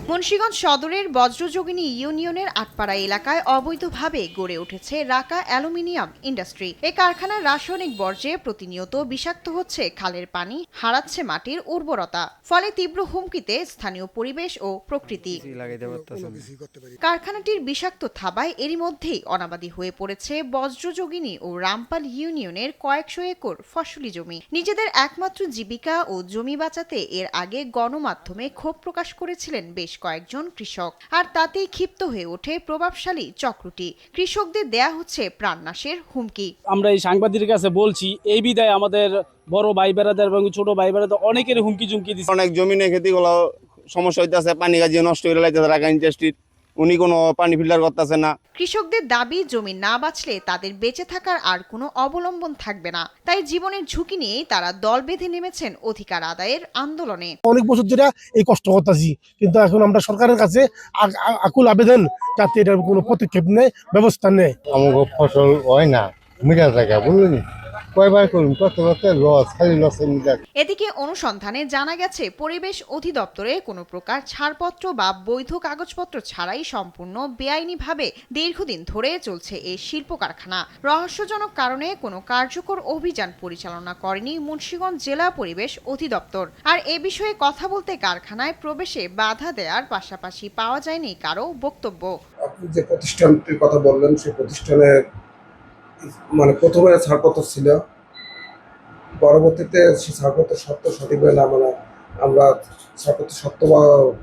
মুন্সিগঞ্জ সদরের বজ্রযোগিনী ইউনিয়নের আটপাড়া এলাকায় অবৈধভাবে গড়ে উঠেছে রাকা অ্যালুমিনিয়াম ইন্ডাস্ট্রি। এই কারখানার রাসায়নিক বর্জ্যে প্রতিনিয়ত বিষাক্ত হচ্ছে খালের পানি, হারাচ্ছে মাটির উর্বরতা, ফলে তীব্র হুমকিতে স্থানীয় পরিবেশ ও প্রকৃতি। কারখানাটির বিষাক্ত থাবায় এরই মধ্যেই অনাবাদি হয়ে পড়েছে বজ্রযোগিনী ও রামপাল ইউনিয়নের কয়েকশো একর ফসলি জমি। নিজেদের একমাত্র জীবিকা ও জমি বাঁচাতে এর আগে গণমাধ্যমে ক্ষোভ প্রকাশ করেছিলেন বেশ কয়েকজন কৃষক, আর তাতেই ক্ষিপ্ত হয়ে ওঠে প্রভাবশালী চক্রটি। কৃষকদের দেয়া হচ্ছে প্রাণনাশের হুমকি। আমরা এই সাংবাদিকের কাছে বলছি, এই বিদায় আমাদের বড় ভাই বেড়াদের এবং ছোট ভাই বেড়াদের অনেকের হুমকি ঝুমকি দিচ্ছে। অনেক জমিনে খেতিগুলো সমস্যা হইতেছে, পানি গাজিয়ে নষ্ট করে লাইতেছে রাখা ইন্ডাস্ট্রির, উনি কোনো পানি ফিল্টার করতেছে না। কৃষকদের দাবি, জমি না বাঁচলে তাদের বেঁচে থাকার আর কোনো অবলম্বন থাকবে না। তাই জীবনের ঝুঁকি নিয়েই তারা দল বেঁধে নেমেছেন অধিকার আদায়ের আন্দোলনে। অনেক বছর ধরে এই কষ্ট করতেছি, কিন্তু এখন আমরা সরকারের কাছে আকুল আবেদন যাতে এটার কোনো পদক্ষেপ নেয়, ব্যবস্থা নেয়। আমাকে ফসল হয় না, মিটার জায়গা বুঝলেন, কয়বার করুন কত লস, খালি লস। এদিকে অনুসন্ধানে জানা গেছে পরিবেশ অধিদপ্তরে কোনো প্রকার ছাড়পত্র বা বৈধ কাগজপত্র ছাড়াই সম্পূর্ণ বেআইনিভাবে দীর্ঘদিন ধরে চলছে এই শিল্প কারখানা। রহস্যজনক কারণে কোনো কার্যকর অভিযান পরিচালনা করেনি মুন্সিগঞ্জ জেলা পরিবেশ অধিদপ্তর। আর এ বিষয়ে কথা বলতে কারখানায় প্রবেশে বাধা দেওয়ার পাশাপাশি পাওয়া যায়নি কারো বক্তব্য। আপনি যে প্রতিষ্ঠানটির কথা বললেন, সেই প্রতিষ্ঠানের প্রথমে ছাড়পত্র ছিল, পরবর্তীতে সেই ছাড়পত্র সত্য সঠিকভাবে না মানে আমরা ছাড়পত্র সত্য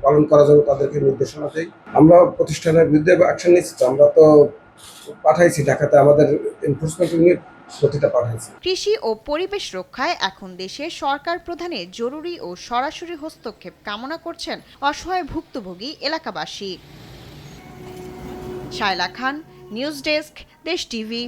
পালন করার জন্য তাদেরকে নির্দেশনা দিই। আমরা প্রতিষ্ঠানের বিরুদ্ধে অ্যাকশন নিচ্ছি। আমরা তো পাঠাইছি ঢাকাতে, আমাদের এনফোর্সমেন্ট ইউনিট প্রতিটা পাঠাইছি। কৃষি ও পরিবেশ রক্ষায় এখন দেশে সরকার প্রধানের জরুরি ও সরাসরি হস্তক্ষেপ কামনা করছেন অসহায় ভুক্তভোগী এলাকাবাসী। শায়লা খান, নিউজ ডেস্ক, দেশ টিভি।